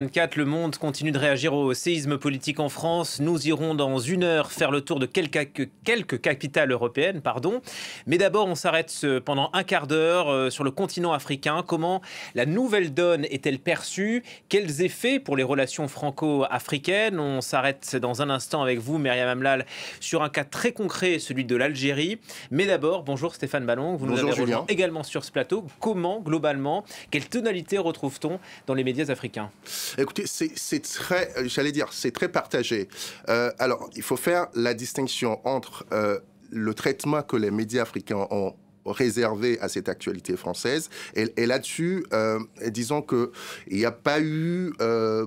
24, le monde continue de réagir au séisme politique en France. Nous irons dans une heure faire le tour de quelques capitales européennes. Mais d'abord, on s'arrête pendant un quart d'heure sur le continent africain. Comment la nouvelle donne est-elle perçue? Quels effets pour les relations franco-africaines? On s'arrête dans un instant avec vous, Myriam Amlal, sur un cas très concret, celui de l'Algérie. Mais d'abord, bonjour Stéphane Ballon, vous nous avez rejoint également sur ce plateau. Comment, globalement, quelle tonalité retrouve-t-on dans les médias africains? Écoutez, c'est très, c'est très partagé. Alors, il faut faire la distinction entre le traitement que les médias africains ont réservé à cette actualité française. Et là-dessus, disons qu'il n'y a pas eu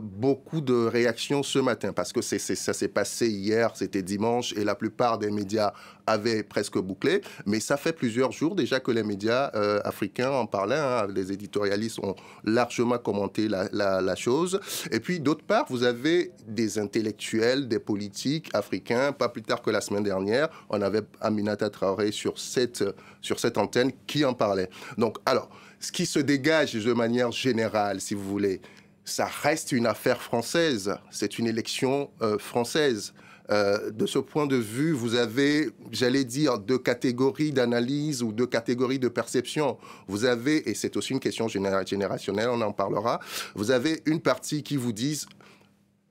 beaucoup de réactions ce matin, parce que ça s'est passé hier, c'était dimanche, et la plupart des médias avaient presque bouclé. Mais ça fait plusieurs jours déjà que les médias africains en parlaient. Les éditorialistes ont largement commenté la chose. Et puis, d'autre part, vous avez des intellectuels, des politiques africains. Pas plus tard que la semaine dernière, on avait Aminata Traoré sur cette antenne qui en parlait. Donc, alors, ce qui se dégage de manière générale, si vous voulez, ça reste une affaire française. C'est une élection française. De ce point de vue, vous avez, j'allais dire, deux catégories d'analyse ou deux catégories de perception. Vous avez, et c'est aussi une question générationnelle, on en parlera, vous avez une partie qui vous disent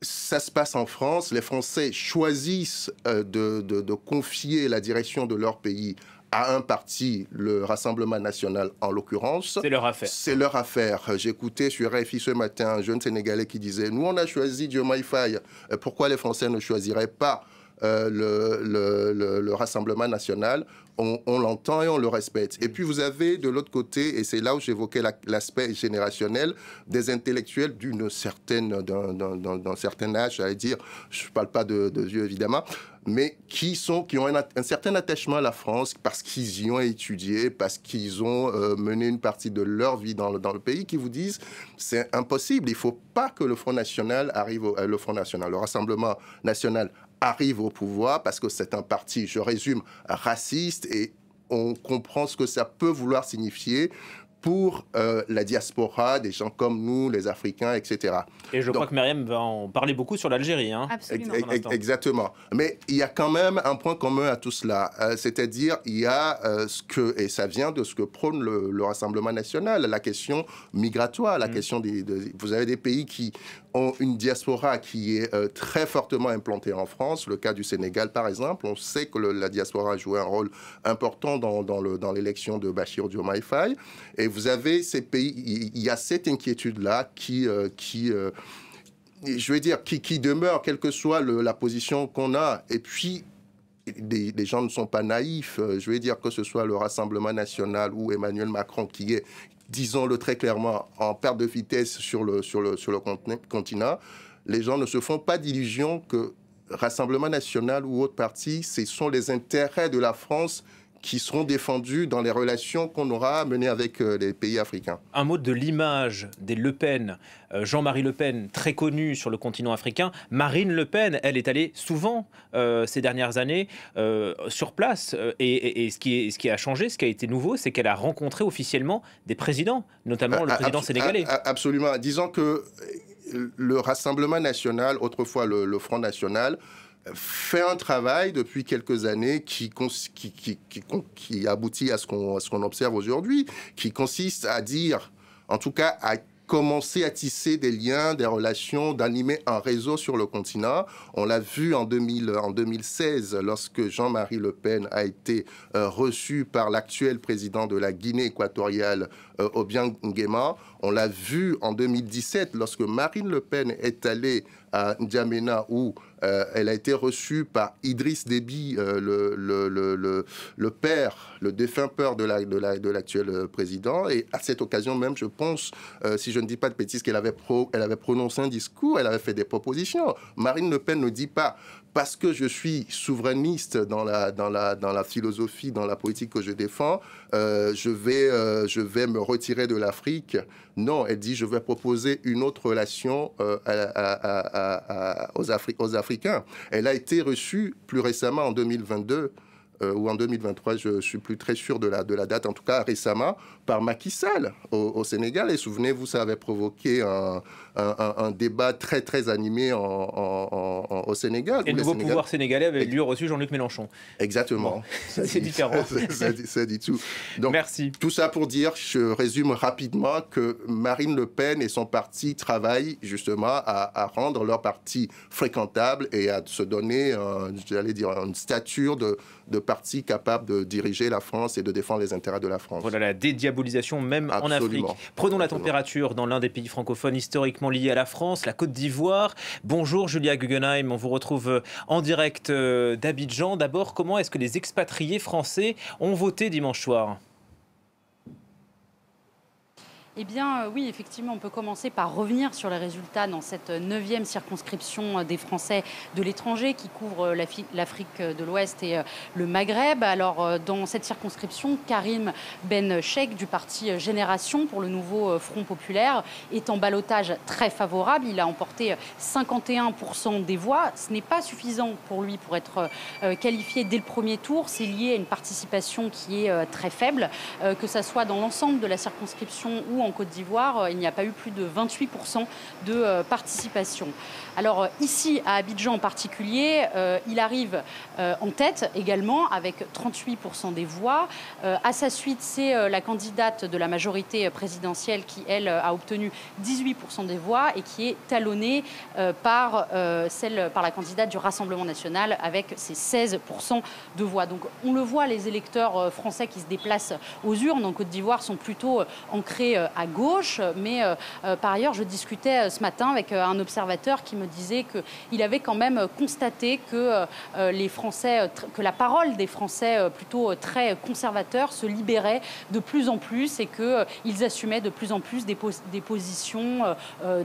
ça se passe en France, les Français choisissent de confier la direction de leur pays à un parti, le Rassemblement national en l'occurrence. C'est leur affaire. C'est leur affaire. J'écoutais sur RFI ce matin un jeune Sénégalais qui disait « Nous, on a choisi Diomaye Faye. Pourquoi les Français ne choisiraient pas le Rassemblement national ?» On l'entend et on le respecte. Et puis vous avez de l'autre côté, et c'est là où j'évoquais l'aspect générationnel, des intellectuels d'un certain âge, j'allais dire, je ne parle pas de vieux évidemment, mais qui ont un certain attachement à la France parce qu'ils y ont étudié, parce qu'ils ont mené une partie de leur vie dans le pays, qui vous disent c'est impossible, il ne faut pas que le Front National le Rassemblement National arrive au pouvoir parce que c'est un parti, je résume, raciste, et on comprend ce que ça peut vouloir signifier pour la diaspora, des gens comme nous, les Africains, etc. Et je crois que Myriam va en parler beaucoup sur l'Algérie. Absolument. Exactement. Mais il y a quand même un point commun à tout cela. C'est-à-dire, il y a et ça vient de ce que prône le Rassemblement national, la question migratoire, la question vous avez des pays qui ont une diaspora qui est très fortement implantée en France. Le cas du Sénégal, par exemple. On sait que la diaspora a joué un rôle important dans l'élection de Bachir Diomaye Faye. Et vous avez ces pays, il y a cette inquiétude-là qui demeure, quelle que soit la position qu'on a. Et puis, les gens ne sont pas naïfs. Je veux dire que ce soit le Rassemblement national ou Emmanuel Macron qui est, disons-le très clairement, en perte de vitesse sur le continent, les gens ne se font pas d'illusions que Rassemblement national ou autre parti, ce sont les intérêts de la France qui seront défendus dans les relations qu'on aura menées avec les pays africains. Un mot de l'image des Le Pen. Jean-Marie Le Pen, très connu sur le continent africain. Marine Le Pen, elle est allée souvent ces dernières années sur place. Et ce qui a changé, ce qui a été nouveau, c'est qu'elle a rencontré officiellement des présidents, notamment le président sénégalais. Absolument. Disons que le Rassemblement national, autrefois le Front national, fait un travail depuis quelques années qui aboutit à ce qu'on observe aujourd'hui, qui consiste à dire, en tout cas à commencer à tisser des liens, des relations, d'animer un réseau sur le continent. On l'a vu en 2016, lorsque Jean-Marie Le Pen a été reçu par l'actuel président de la Guinée équatoriale, Obiang Nguema. On l'a vu en 2017, lorsque Marine Le Pen est allée à N'Djamena, où elle a été reçue par Idriss Déby, le défunt père de l'actuel président. Et à cette occasion même, je pense, si je ne dis pas de bêtises, qu'elle avait prononcé un discours, elle avait fait des propositions. Marine Le Pen ne dit pas parce que je suis souverainiste dans la philosophie, dans la politique que je défends, je vais me retirer de l'Afrique. Non, elle dit je vais proposer une autre relation aux Africains. Elle a été reçue plus récemment en 2022 ou en 2023, je ne suis plus très sûr de la date, en tout cas récemment, par Macky Sall au Sénégal. Et souvenez-vous, ça avait provoqué un débat très, très animé au Sénégal. Et le nouveau pouvoir sénégalais avait lui reçu Jean-Luc Mélenchon. Exactement. Bon, c'est différent. Ça dit tout. Donc, merci. Tout ça pour dire, je résume rapidement, que Marine Le Pen et son parti travaillent justement à rendre leur parti fréquentable et à se donner, j'allais dire, une stature de parti capable de diriger la France et de défendre les intérêts de la France. Voilà la dédiabolisation même Absolument. en Afrique. Prenons la température dans l'un des pays francophones historiquement liés à la France, la Côte d'Ivoire. Bonjour Julia Guggenheim, on vous retrouve en direct d'Abidjan. D'abord, comment est-ce que les expatriés français ont voté dimanche soir ? Eh bien, oui, effectivement, on peut commencer par revenir sur les résultats dans cette 9e circonscription des Français de l'étranger qui couvre l'Afrique de l'Ouest et le Maghreb. Alors, dans cette circonscription, Karim Ben Cheikh du parti Génération pour le nouveau Front populaire est en ballottage très favorable. Il a emporté 51% des voix. Ce n'est pas suffisant pour lui pour être qualifié dès le premier tour. C'est lié à une participation qui est très faible, que ce soit dans l'ensemble de la circonscription ou en Côte d'Ivoire, il n'y a pas eu plus de 28% de participation. Alors ici, à Abidjan en particulier, il arrive en tête également avec 38% des voix. À sa suite, c'est la candidate de la majorité présidentielle qui, elle, a obtenu 18% des voix et qui est talonnée par la candidate du Rassemblement national avec ses 16% de voix. Donc on le voit, les électeurs français qui se déplacent aux urnes en Côte d'Ivoire sont plutôt ancrés à gauche, mais par ailleurs, je discutais ce matin avec un observateur qui me disait qu'il avait quand même constaté que les Français, que la parole des Français plutôt très conservateurs se libérait de plus en plus et qu'ils assumaient de plus en plus des positions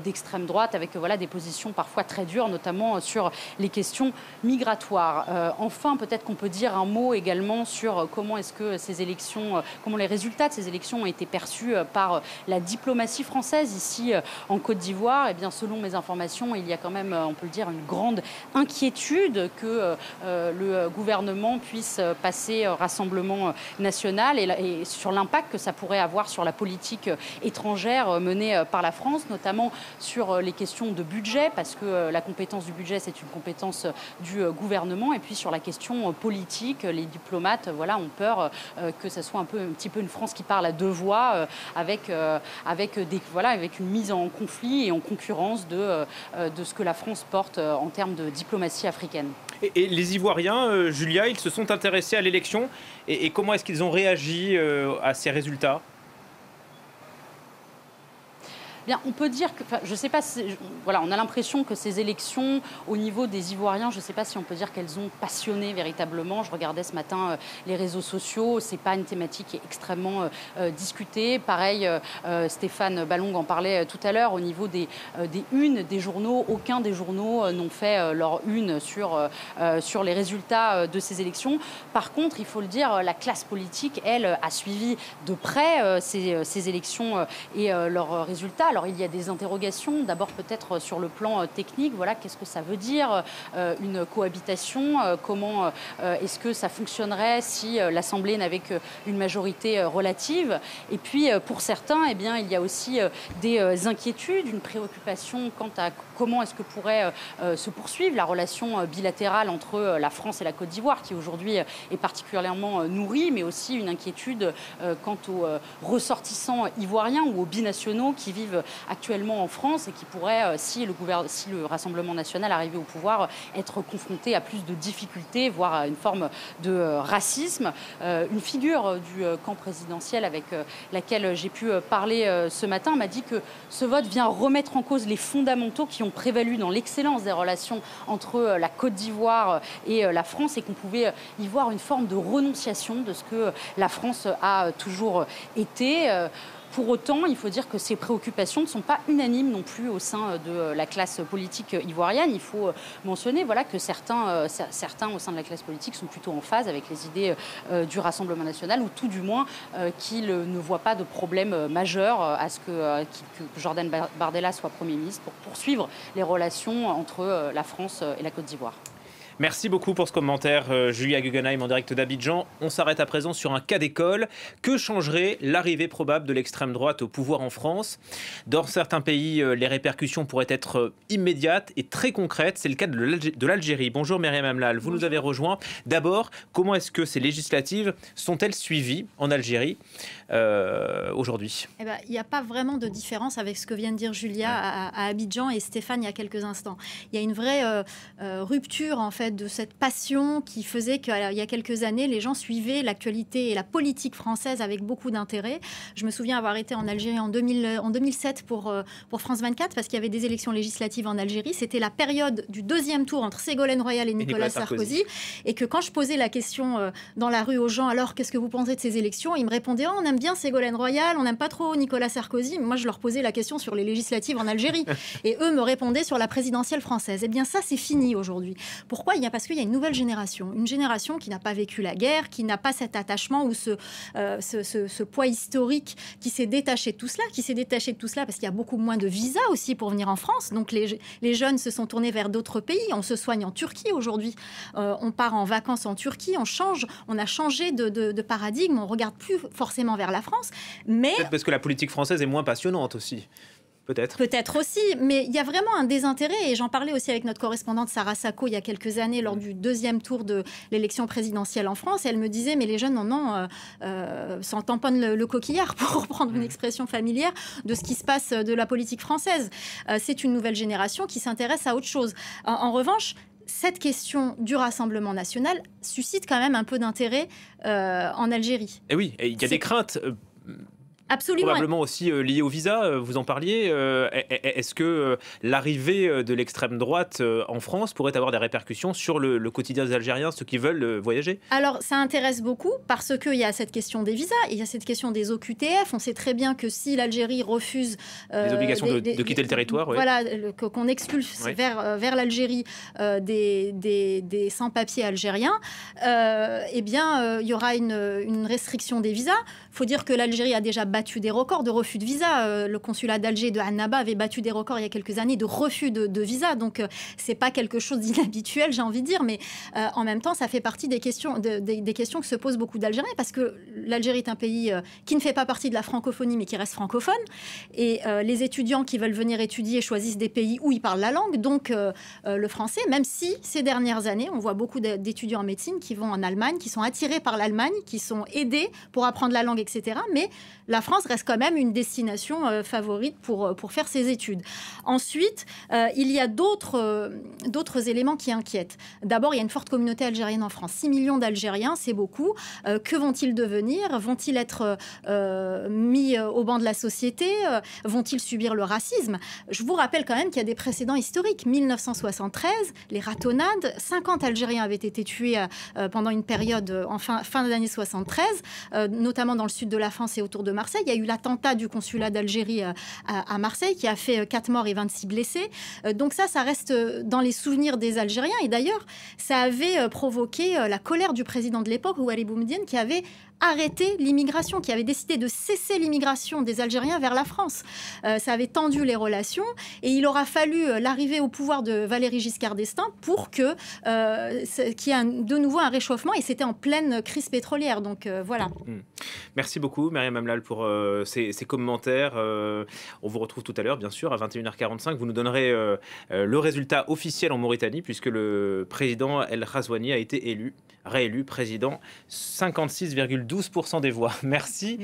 d'extrême droite avec des positions parfois très dures, notamment sur les questions migratoires. Enfin, peut-être qu'on peut dire un mot également sur comment est-ce que ces élections, comment les résultats de ces élections ont été perçus par la diplomatie française ici en Côte d'Ivoire. Eh bien, selon mes informations, il y a quand même, on peut le dire, une grande inquiétude que le gouvernement puisse passer Rassemblement national et sur l'impact que ça pourrait avoir sur la politique étrangère menée par la France, notamment sur les questions de budget, parce que la compétence du budget, c'est une compétence du gouvernement, et puis sur la question politique, les diplomates ont peur que ça soit un petit peu une France qui parle à deux voix, avec une mise en conflit et en concurrence de ce que la France porte en termes de diplomatie africaine. Et les Ivoiriens, Julia, ils se sont intéressés à l'élection et comment est-ce qu'ils ont réagi à ces résultats ? Bien, on peut dire que, je ne sais pas, on a l'impression que ces élections, au niveau des Ivoiriens, je ne sais pas si on peut dire qu'elles ont passionné véritablement. Je regardais ce matin les réseaux sociaux, c'est pas une thématique qui est extrêmement discutée. Pareil, Stéphane Ballong en parlait tout à l'heure, au niveau des unes des journaux, aucun des journaux n'ont fait leur une sur les résultats de ces élections. Par contre, il faut le dire, la classe politique, elle, a suivi de près ces élections et leurs résultats. Alors, il y a des interrogations, d'abord peut-être sur le plan technique, qu'est-ce que ça veut dire, une cohabitation, comment est-ce que ça fonctionnerait si l'Assemblée n'avait qu'une majorité relative. Et puis, pour certains, il y a aussi des inquiétudes, une préoccupation quant à comment est-ce que pourrait se poursuivre la relation bilatérale entre la France et la Côte d'Ivoire, qui aujourd'hui est particulièrement nourrie, mais aussi une inquiétude quant aux ressortissants ivoiriens ou aux binationaux qui vivent actuellement en France et qui pourraient, si le Rassemblement national arrivait au pouvoir, être confronté à plus de difficultés, voire à une forme de racisme. Une figure du camp présidentiel avec laquelle j'ai pu parler ce matin m'a dit que ce vote vient remettre en cause les fondamentaux qui ont prévalu dans l'excellence des relations entre la Côte d'Ivoire et la France et qu'on pouvait y voir une forme de renonciation de ce que la France a toujours été. Pour autant, il faut dire que ces préoccupations ne sont pas unanimes non plus au sein de la classe politique ivoirienne. Il faut mentionner que certains au sein de la classe politique sont plutôt en phase avec les idées du Rassemblement national, ou tout du moins qu'ils ne voient pas de problème majeur à ce que Jordan Bardella soit Premier ministre pour poursuivre les relations entre la France et la Côte d'Ivoire. Merci beaucoup pour ce commentaire, Julia Guggenheim en direct d'Abidjan. On s'arrête à présent sur un cas d'école. Que changerait l'arrivée probable de l'extrême droite au pouvoir en France? Dans certains pays, les répercussions pourraient être immédiates et très concrètes. C'est le cas de l'Algérie. Bonjour Myriam Amlal, vous nous avez rejoint. D'abord, comment est-ce que ces législatives sont-elles suivies en Algérie aujourd'hui? Il n'y a pas vraiment de différence avec ce que vient de dire Julia à Abidjan et Stéphane il y a quelques instants. Il y a une vraie rupture en fait de cette passion qui faisait qu'il y a quelques années, les gens suivaient l'actualité et la politique française avec beaucoup d'intérêt. Je me souviens avoir été en Algérie en 2007 pour France 24 parce qu'il y avait des élections législatives en Algérie. C'était la période du deuxième tour entre Ségolène Royal et Nicolas Sarkozy. Et que quand je posais la question dans la rue aux gens, alors qu'est-ce que vous pensez de ces élections? Ils me répondaient, oh, on aime bien Ségolène Royal, on n'aime pas trop Nicolas Sarkozy. Moi, je leur posais la question sur les législatives en Algérie. Et eux me répondaient sur la présidentielle française. Eh bien, ça, c'est fini aujourd'hui. Pourquoi? Parce qu'il y a une nouvelle génération. Une génération qui n'a pas vécu la guerre, qui n'a pas cet attachement ou ce poids historique, qui s'est détaché de tout cela, parce qu'il y a beaucoup moins de visas aussi pour venir en France. Donc, les jeunes se sont tournés vers d'autres pays. On se soigne en Turquie aujourd'hui. On part en vacances en Turquie. On a changé de paradigme. On ne regarde plus forcément vers la France. Mais peut-être parce que la politique française est moins passionnante aussi. Peut-être aussi, mais il y a vraiment un désintérêt, et j'en parlais aussi avec notre correspondante Sarah Sacco il y a quelques années lors du deuxième tour de l'élection présidentielle en France. Elle me disait, mais les jeunes s'en tamponnent le coquillard, pour reprendre une expression familière, de ce qui se passe de la politique française. C'est une nouvelle génération qui s'intéresse à autre chose. En revanche, cette question du Rassemblement national suscite quand même un peu d'intérêt en Algérie. Et oui, il y a des craintes. Absolument. Probablement aussi lié au visa, vous en parliez. Est-ce que l'arrivée de l'extrême droite en France pourrait avoir des répercussions sur le quotidien des Algériens, ceux qui veulent voyager? Alors, ça intéresse beaucoup parce qu'il y a cette question des visas, il y a cette question des OQTF. On sait très bien que si l'Algérie refuse... les obligations de quitter le territoire. Voilà, qu'on expulse vers l'Algérie des sans-papiers algériens, eh bien, il y aura une restriction des visas. Il faut dire que l'Algérie a déjà battu des records de refus de visa. Le consulat d'Alger de Annaba avait battu des records il y a quelques années de refus de visa. Donc, c'est pas quelque chose d'inhabituel, j'ai envie de dire. Mais en même temps, ça fait partie des questions que se posent beaucoup d'Algériens parce que l'Algérie est un pays qui ne fait pas partie de la francophonie, mais qui reste francophone. Et les étudiants qui veulent venir étudier choisissent des pays où ils parlent la langue, donc le français, même si ces dernières années, on voit beaucoup d'étudiants en médecine qui vont en Allemagne, qui sont attirés par l'Allemagne, qui sont aidés pour apprendre la langue, etc. Mais la France reste quand même une destination favorite pour faire ses études. Ensuite, il y a d'autres éléments qui inquiètent. D'abord, il y a une forte communauté algérienne en France. 6 millions d'Algériens, c'est beaucoup. Que vont-ils devenir? Vont-ils être mis au banc de la société? Vont-ils subir le racisme? Je vous rappelle quand même qu'il y a des précédents historiques. 1973, les ratonnades, 50 Algériens avaient été tués pendant une période en fin des années 73, notamment dans le sud de la France et autour de Marseille. Il y a eu l'attentat du consulat d'Algérie à Marseille qui a fait 4 morts et 26 blessés. Donc ça reste dans les souvenirs des Algériens. Et d'ailleurs, ça avait provoqué la colère du président de l'époque, Ouali Boumedienne, qui avait arrêté l'immigration, qui avait décidé de cesser l'immigration des Algériens vers la France. Ça avait tendu les relations et il aura fallu l'arrivée au pouvoir de Valéry Giscard d'Estaing pour qu'il y ait de nouveau un réchauffement, et c'était en pleine crise pétrolière. Donc voilà. Merci beaucoup Myriam Amlal pour ces commentaires. On vous retrouve tout à l'heure, bien sûr, à 21h45. Vous nous donnerez le résultat officiel en Mauritanie, puisque le président El Ghazouani a été réélu président, 56,12% des voix. Merci.